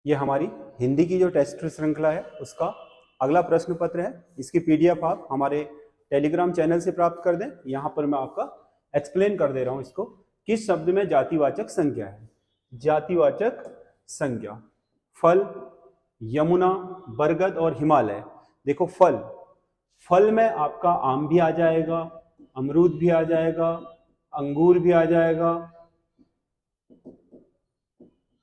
ये हमारी हिंदी की जो टेस्ट श्रृंखला है उसका अगला प्रश्न पत्र है। इसकी पीडीएफ आप हमारे टेलीग्राम चैनल से प्राप्त कर दें। यहाँ पर मैं आपका एक्सप्लेन कर दे रहा हूँ इसको। किस शब्द में जातिवाचक संज्ञा है? जातिवाचक संज्ञा फल, यमुना, बरगद और हिमालय। देखो फल में आपका आम भी आ जाएगा, अमरूद भी आ जाएगा, अंगूर भी आ जाएगा,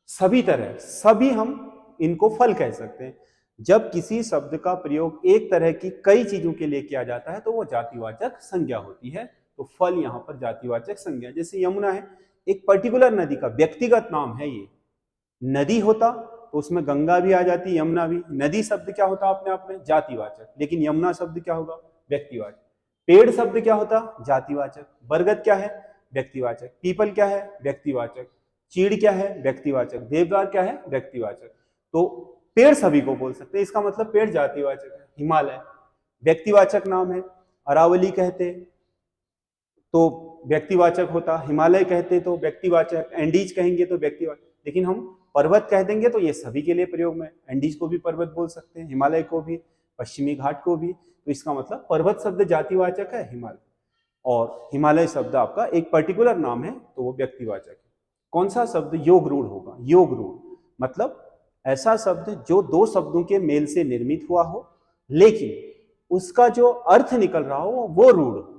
सभी हम इनको फल कह सकते हैं। जब किसी शब्द का प्रयोग एक तरह की कई चीजों के लिए किया जाता है तो वो जातिवाचक संज्ञा होती है। तो फल यहाँ पर जातिवाचक संज्ञा। जैसे यमुना है, एक पर्टिकुलर नदी का व्यक्तिगत नाम है। ये नदी होता तो उसमें गंगा भी आ जाती, यमुना भी। नदी शब्द क्या होता अपने आप में? जातिवाचक। लेकिन यमुना शब्द क्या होगा? व्यक्तिवाचक। पेड़ शब्द क्या होता? जातिवाचक। बरगद क्या है? व्यक्तिवाचक। पीपल क्या है? व्यक्तिवाचक। चीड़ क्या है? व्यक्तिवाचक। देवदार क्या है? व्यक्तिवाचक। तो पेड़ सभी को बोल सकते हैं, इसका मतलब पेड़ जातिवाचक है। हिमालय व्यक्तिवाचक नाम है। अरावली कहते तो व्यक्तिवाचक होता, हिमालय कहते तो व्यक्तिवाचक, एंडीज कहेंगे तो व्यक्तिवाचक। लेकिन हम पर्वत कह देंगे तो ये सभी के लिए प्रयोग में। एंडीज को भी पर्वत बोल सकते हैं, हिमालय को भी, पश्चिमी घाट को भी। तो इसका मतलब पर्वत शब्द जातिवाचक है हिमालय, और हिमालय शब्द आपका एक पर्टिकुलर नाम है तो वो व्यक्तिवाचक है। कौन सा शब्द योग रूढ़ होगा? योग रूढ़ मतलब ऐसा शब्द जो दो शब्दों के मेल से निर्मित हुआ हो, लेकिन उसका जो अर्थ निकल रहा हो वो रूढ़ हो।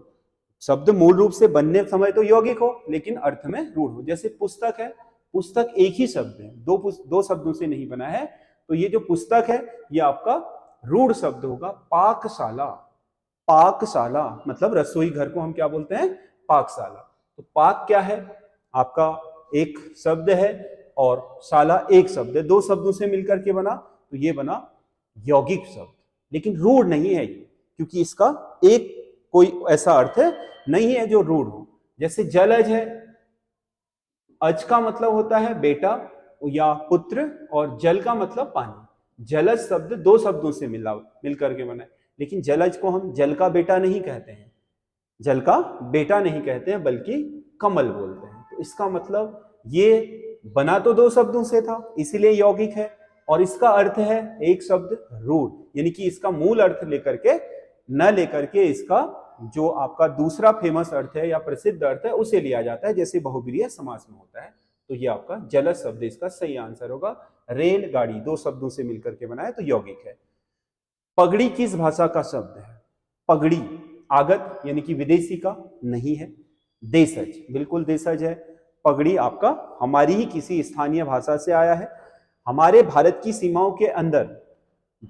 शब्द मूल रूप से बनने समय तो यौगिक हो, लेकिन अर्थ में रूढ़ हो। जैसे पुस्तक है, पुस्तक एक ही शब्द है, दो शब्दों से नहीं बना है। तो ये जो पुस्तक है ये आपका रूढ़ शब्द होगा। पाकशाला, पाकशाला मतलब रसोई घर को हम क्या बोलते हैं? पाकशाला। तो पाक क्या है? आपका एक शब्द है और शाला एक शब्द है, दो शब्दों से मिलकर के बना, तो ये बना यौगिक शब्द। लेकिन रूढ़ नहीं है ये, क्योंकि इसका एक कोई ऐसा अर्थ नहीं है जो रूढ़ हो। जैसे जलज है, अज का मतलब होता है बेटा या पुत्र, और जल का मतलब पानी। जलज शब्द दो शब्दों से मिलकर के बना है। लेकिन जलज को हम जल का बेटा नहीं कहते हैं, जल का बेटा नहीं कहते हैं, बल्कि कमल बोलते हैं। तो इसका मतलब ये बना तो दो शब्दों से था, इसीलिए यौगिक है, और इसका अर्थ है एक शब्द रूढ़। यानी कि इसका मूल अर्थ लेकर के न लेकर के इसका जो आपका दूसरा फेमस अर्थ है या प्रसिद्ध अर्थ है उसे लिया जाता है, जैसे बहुब्रीहि समास में होता है। तो ये आपका जलज शब्द इसका सही आंसर होगा। रेलगाड़ी दो शब्दों से मिलकर के बना है तो यौगिक है। पगड़ी किस भाषा का शब्द है? पगड़ी आगत यानी कि विदेशी का नहीं है, देशज, बिल्कुल देशज है। पगड़ी आपका हमारी ही किसी स्थानीय भाषा से आया है। हमारे भारत की सीमाओं के अंदर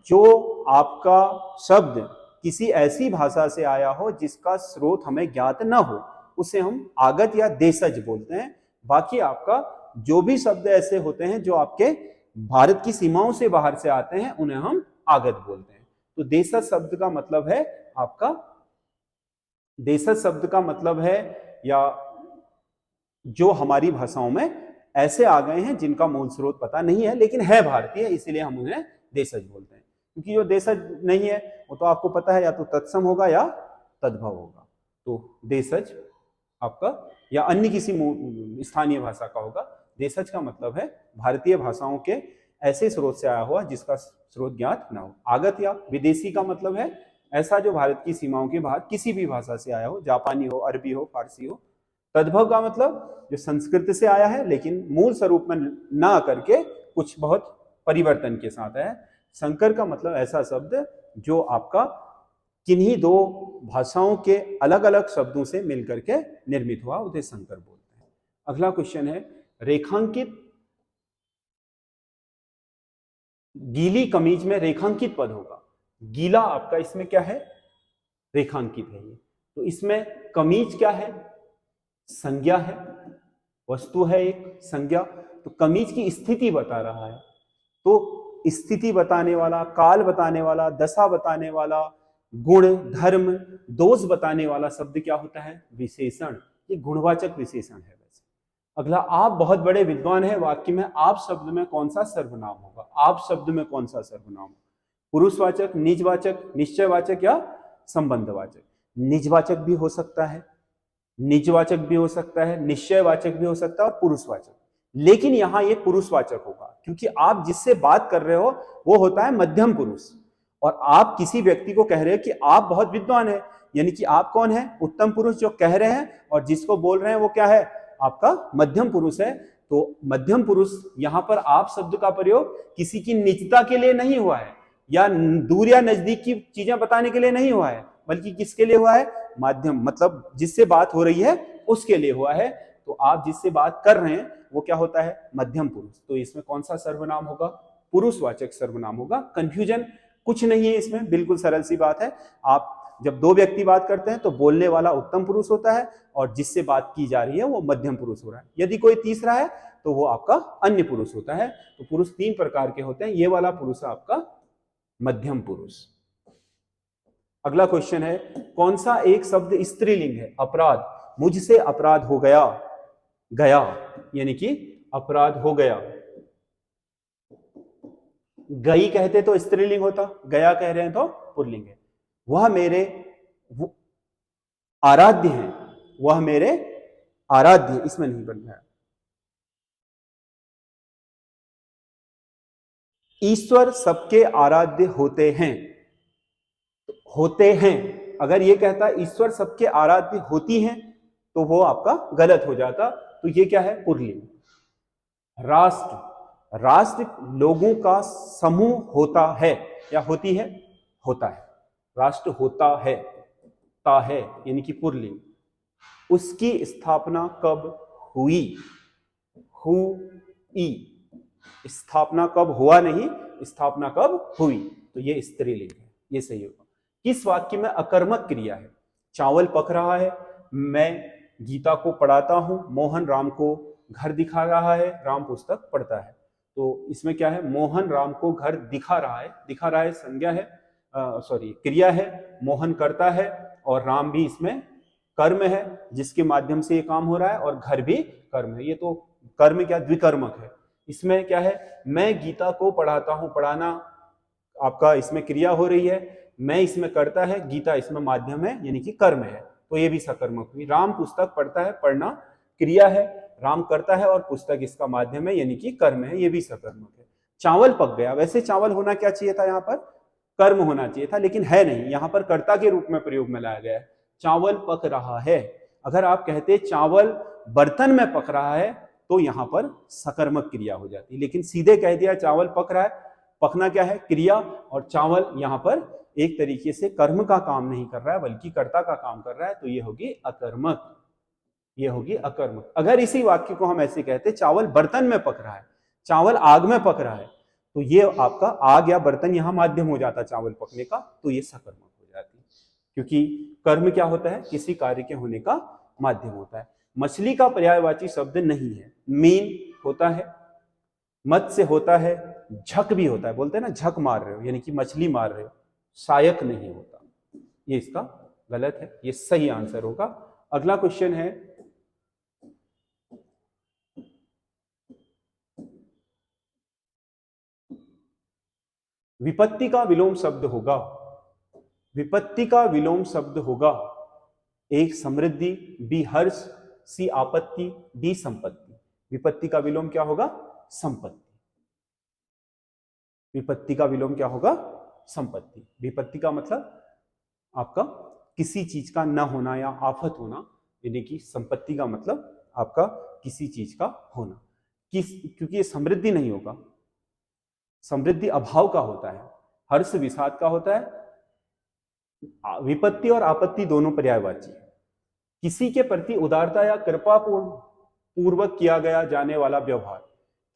जो आपका शब्द किसी ऐसी भाषा से आया हो जिसका स्रोत हमें ज्ञात न हो, उसे हम आगत या देशज बोलते हैं। बाकी आपका जो भी शब्द ऐसे होते हैं जो आपके भारत की सीमाओं से बाहर से आते हैं, उन्हें हम आगत बोलते हैं। तो देशज शब्द का मतलब है आपका, देशज शब्द का मतलब है या जो हमारी भाषाओं में ऐसे आ गए हैं जिनका मूल स्रोत पता नहीं है, लेकिन है भारतीय, इसीलिए हम उन्हें देशज बोलते हैं। क्योंकि जो देशज नहीं है वो तो आपको पता है या तो तत्सम होगा या तद्भव होगा। तो देशज आपका या अन्य किसी स्थानीय भाषा का होगा। देशज का मतलब है भारतीय भाषाओं के ऐसे स्रोत से आया हुआ जिसका स्रोत ज्ञात ना हो। आगत या विदेशी का मतलब है ऐसा जो भारत की सीमाओं के बाहर किसी भी भाषा से आया हो, जापानी हो, अरबी हो, फारसी हो। तद्भव का मतलब जो संस्कृत से आया है लेकिन मूल स्वरूप में ना आकर के कुछ बहुत परिवर्तन के साथ है। संकर का मतलब ऐसा शब्द जो आपका किन्हीं दो भाषाओं के अलग अलग शब्दों से मिलकर के निर्मित हुआ, उसे संकर बोलते हैं। अगला क्वेश्चन है, रेखांकित गीली कमीज में रेखांकित पद होगा। गीला आपका इसमें क्या है? रेखांकित है ये। तो इसमें कमीज क्या है? संज्ञा है, वस्तु है एक संज्ञा। तो कमीज की स्थिति बता रहा है, तो स्थिति बताने वाला, काल बताने वाला, दशा बताने वाला, गुण, धर्म, दोष बताने वाला शब्द क्या होता है? विशेषण। ये गुणवाचक विशेषण है। वैसे अगला, आप बहुत बड़े विद्वान हैं, वाक्य में आप शब्द में कौन सा सर्वनाम होगा? आप शब्द में कौन सा सर्वनाम? पुरुषवाचक, निजवाचक, निश्चयवाचक या संबंधवाचक? निजवाचक भी हो सकता है, निजवाचक भी हो सकता है, निश्चयवाचक भी हो सकता है और पुरुषवाचक। लेकिन यहां ये पुरुषवाचक होगा, क्योंकि आप जिससे बात कर रहे हो वो होता है मध्यम पुरुष, और आप किसी व्यक्ति को कह रहे हो कि आप बहुत विद्वान है, यानी कि आप कौन है, उत्तम पुरुष जो कह रहे हैं, और जिसको बोल रहे हैं वो क्या है, आपका मध्यम पुरुष है। तो मध्यम पुरुष यहां पर आप शब्द का प्रयोग किसी की निजता के लिए नहीं हुआ है, या दूर या नजदीक की चीजें बताने के लिए नहीं हुआ है, बल्कि किसके लिए हुआ है, माध्यम, मतलब जिससे बात हो रही है उसके लिए हुआ है। तो आप जिससे बात कर रहे हैं वो क्या होता है, मध्यम पुरुष। तो इसमें कौन सा सर्वनाम होगा, पुरुषवाचक सर्वनाम होगा। कंफ्यूजन कुछ नहीं है इसमें, बिल्कुल सरल सी बात है। आप जब दो व्यक्ति बात करते हैं तो बोलने वाला उत्तम पुरुष होता है, और जिससे बात की जा रही है वो मध्यम पुरुष हो रहा है। यदि कोई तीसरा है तो वो आपका अन्य पुरुष होता है। तो पुरुष तीन प्रकार के होते हैं, ये वाला पुरुष है आपका मध्यम पुरुष। अगला क्वेश्चन है, कौन सा एक शब्द स्त्रीलिंग है, अपराध, मुझसे अपराध हो गया, गया यानी कि अपराध हो गया। गई कहते तो स्त्रीलिंग होता, गया कह रहे हैं तो पुल्लिंग है। वह मेरे आराध्य हैं, वह मेरे आराध्य, इसमें नहीं बन रहा है। ईश्वर सबके आराध्य होते हैं, होते हैं, अगर ये कहता ईश्वर सबके आराध्य होती हैं तो वो आपका गलत हो जाता। तो ये क्या है, पुल्लिंग। राष्ट्र, राष्ट्र लोगों का समूह होता है या होती है, होता है, राष्ट्र होता है, ता है यानी कि पुल्लिंग। उसकी स्थापना कब हुई, हुई, स्थापना कब हुआ नहीं, स्थापना कब हुई, तो ये स्त्रीलिंग है, ये सही होगा। किस वाक्य में अकर्मक क्रिया है, चावल पक रहा है, मैं गीता को पढ़ाता हूं, मोहन राम को घर दिखा रहा है, राम पुस्तक पढ़ता है। तो इसमें क्या है, मोहन राम को घर दिखा रहा है, दिखा रहा है संज्ञा है, सॉरी क्रिया है, मोहन करता है, और राम भी इसमें कर्म है जिसके माध्यम से ये काम हो रहा है, और घर भी कर्म है। ये तो कर्म क्या, द्विकर्मक है। इसमें क्या है, मैं गीता को पढ़ाता हूं, पढ़ाना आपका इसमें क्रिया हो रही है, मैं इसमें करता है, गीता इसमें माध्यम है यानी कि कर्म है, तो ये भी सकर्मक हुई। राम पुस्तक पढ़ता है, पढ़ना क्रिया है, राम करता है, और पुस्तक इसका माध्यम है यानी कि कर्म है, ये भी सकर्मक है। चावल पक गया, वैसे चावल होना क्या चाहिए था, यहाँ पर कर्म होना चाहिए था, लेकिन है नहीं, यहाँ पर कर्ता के रूप में प्रयोग में लाया गया है। चावल पक रहा है, अगर आप कहते चावल बर्तन में पक रहा है तो यहाँ पर सकर्मक क्रिया हो जाती, लेकिन सीधे कह दिया चावल पक रहा है, पकना क्या है, क्रिया, और चावल यहाँ पर एक तरीके से कर्म का काम नहीं कर रहा है बल्कि कर्ता का काम कर रहा है, तो ये होगी अकर्मक, ये होगी अकर्मक। अगर इसी वाक्य को हम ऐसे कहते चावल बर्तन में पक रहा है, चावल आग में पक रहा है, तो ये आपका आग या बर्तन यहाँ माध्यम हो जाता चावल पकने का, तो ये सकर्मक हो जाती, क्योंकि कर्म क्या होता है, किसी कार्य के होने का माध्यम होता है। मछली का पर्यायवाची शब्द नहीं है, मीन होता है, मत्स्य होता है, झक भी होता है, बोलते हैं ना झक मार रहे हो यानी कि मछली मार रहे हो, शायक नहीं होता, ये इसका गलत है, ये सही आंसर होगा। अगला क्वेश्चन है, विपत्ति का विलोम शब्द होगा, विपत्ति का विलोम शब्द होगा, एक समृद्धि, बी हर्ष, सी आपत्ति, डी संपत्ति। विपत्ति का विलोम क्या होगा, संपत्ति। विपत्ति का विलोम क्या होगा, संपत्ति। विपत्ति का मतलब आपका किसी चीज का न होना या आफत होना, यानी कि संपत्ति का मतलब आपका किसी चीज का होना। क्योंकि ये समृद्धि नहीं होगा, समृद्धि अभाव का होता है, हर्ष विषाद का होता है। विपत्ति और आपत्ति दोनों पर्यायवाची है। किसी के प्रति उदारता या कृपा पूर्वक किया गया जाने वाला व्यवहार,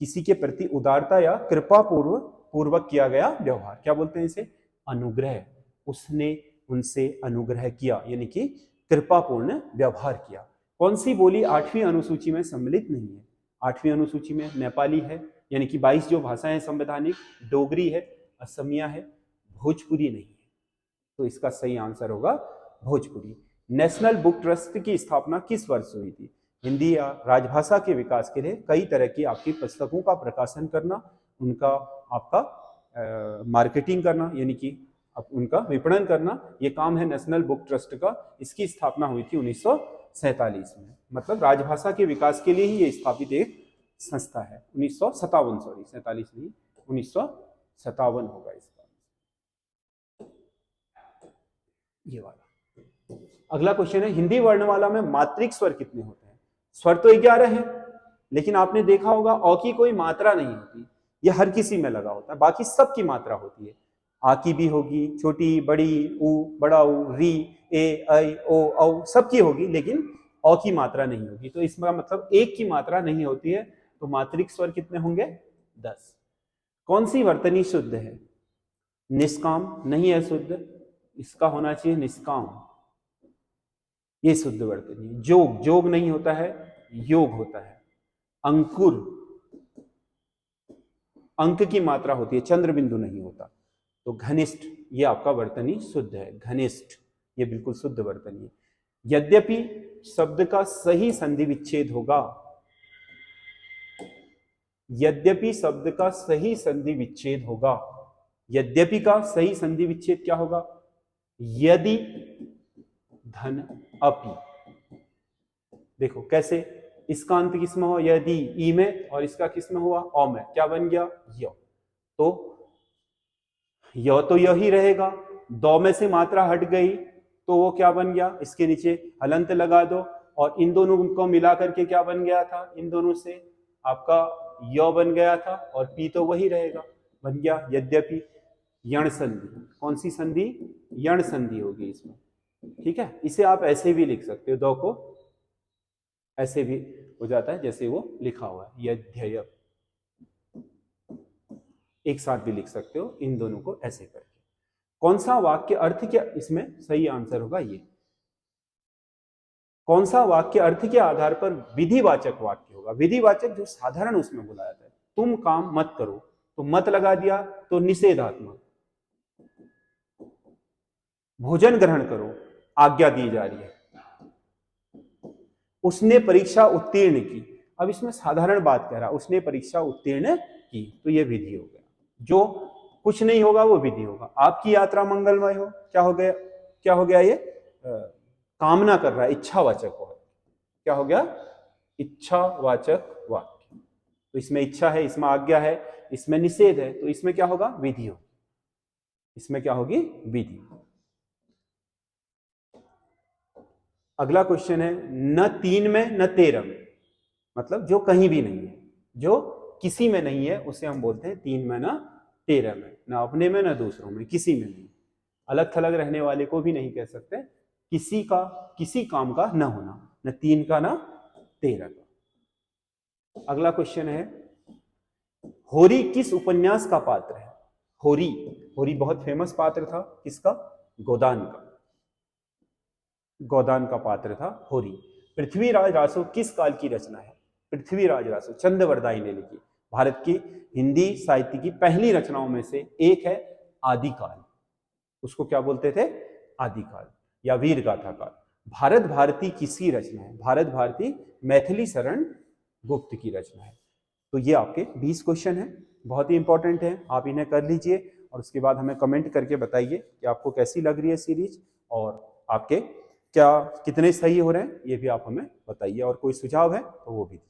किसी के प्रति उदारता या कृपा पूर्वक किया गया व्यवहार, क्या बोलते हैं इसे, अनुग्रह। उसने उनसे अनुग्रह किया यानी कि कृपापूर्ण व्यवहार किया। कौन सी बोली 8वीं अनुसूची में सम्मिलित नहीं है, 8वीं अनुसूची में नेपाली है यानी कि 22 जो भाषाएं संवैधानिक, डोगरी है, असमिया है, भोजपुरी नहीं है, तो इसका सही आंसर होगा भोजपुरी। नेशनल बुक ट्रस्ट की स्थापना किस वर्ष हुई थी, हिंदी या राजभाषा के विकास के लिए कई तरह की आपकी पुस्तकों का प्रकाशन करना, उनका आपका मार्केटिंग करना यानी कि उनका विपणन करना, ये काम है नेशनल बुक ट्रस्ट का। इसकी स्थापना हुई थी 1947 में, मतलब राजभाषा के विकास के लिए ही ये स्थापित एक संस्था है। 1957, सॉरी 47 नहीं, 1957 होगा इसका, ये वाला। अगला क्वेश्चन है, हिंदी वर्णमाला में मात्रिक स्वर कितने होते हैं? स्वर तो 11 है, लेकिन आपने देखा होगा अ की कोई मात्रा नहीं होती, ये हर किसी में लगा होता है, बाकी सब की मात्रा होती है। आ की भी होगी, छोटी, बड़ी, ऊ, बड़ा ऊ, री, ए, ऐ, ओ, औ, सबकी होगी, लेकिन अ की मात्रा नहीं होगी। तो इसका मतलब एक की मात्रा नहीं होती है। तो मात्रिक स्वर कितने होंगे? 10। कौन सी वर्तनी शुद्ध है? निष्काम नहीं है शुद्ध, इसका होना चाहिए निष्काम, ये शुद्ध वर्तनी है। जोग, जोग नहीं होता है, योग होता है। अंकुर, अंक की मात्रा होती है, चंद्र बिंदु नहीं होता। तो घनिष्ठ, ये आपका वर्तनी शुद्ध है, घनिष्ठ, ये बिल्कुल शुद्ध वर्तनी है। यद्यपि शब्द का सही संधि विच्छेद होगा, यद्यपि शब्द का सही संधि विच्छेद होगा, यद्यपि का सही संधि विच्छेद क्या होगा? यदि धन अपि। देखो कैसे, इसका अंत किसमें हुआ? यदि, ई में, और इसका किसमें हुआ? अ में। क्या बन गया? य। तो य तो यही रहेगा, दो में से मात्रा हट गई तो वो क्या बन गया? इसके नीचे हलंत लगा दो, और इन दोनों को मिला करके क्या बन गया था? इन दोनों से आपका य बन गया था, और पी तो वही रहेगा, बन गया यद्यपि। यण संधि, कौन सी संधि? यण संधि होगी इसमें, ठीक है। इसे आप ऐसे भी लिख सकते हो, दो को ऐसे भी हो जाता है जैसे वो लिखा हुआ है, यद्यय, एक साथ भी लिख सकते हो इन दोनों को ऐसे करके। कौन सा वाक्य अर्थ क्या, इसमें सही आंसर होगा ये। कौन सा वाक्य अर्थ के आधार पर विधिवाचक वाक्य होगा? विधिवाचक जो साधारण उसमें बोला जाता है, तुम काम मत करो, तो मत लगा दिया तो निषेधात्मक। भोजन ग्रहण करो, आज्ञा दी जा रही है। उसने परीक्षा उत्तीर्ण की, अब इसमें साधारण बात कह रहा, उसने परीक्षा उत्तीर्ण की, तो ये विधि हो गया। जो कुछ नहीं होगा वो विधि होगा। आपकी यात्रा मंगलमय हो, क्या हो गया? क्या हो गया? ये कामना कर रहा है, इच्छावाचक हो, क्या हो गया? इच्छावाचक वाक्य। तो इसमें इच्छा है, इसमें आज्ञा है, इसमें निषेध है, तो इसमें क्या होगा? विधि होगी। इसमें क्या होगी? विधि। अगला क्वेश्चन है, न 3 में न 13 में, मतलब जो कहीं भी नहीं है, जो किसी में नहीं है, उसे हम बोलते हैं 3 में न 13 में, न अपने में न दूसरों में, किसी में नहीं। अलग थलग रहने वाले को भी नहीं कह सकते। किसी का, किसी काम का न होना, न 3 का न 13 का। अगला क्वेश्चन है, होरी किस उपन्यास का पात्र है? होरी, होरी बहुत फेमस पात्र था, किसका? गोदान का, गोदान का पात्र था होरी। पृथ्वीराज रासो किस काल की रचना है? पृथ्वीराज रासो चंद्रवरदाई ने लिखी, भारत की हिंदी साहित्य की पहली रचनाओं में से एक है। आदिकाल, उसको क्या बोलते थे? आदिकाल या वीर गाथा काल। भारत भारती किसकी रचना है? भारत भारती मैथिली शरण गुप्त की रचना है। तो ये आपके 20 क्वेश्चन हैं, बहुत ही इंपॉर्टेंट है, आप इन्हें कर लीजिए और उसके बाद हमें कमेंट करके बताइए कि आपको कैसी लग रही है सीरीज, और आपके क्या कितने सही हो रहे हैं ये भी आप हमें बताइए, और कोई सुझाव है तो वो भी।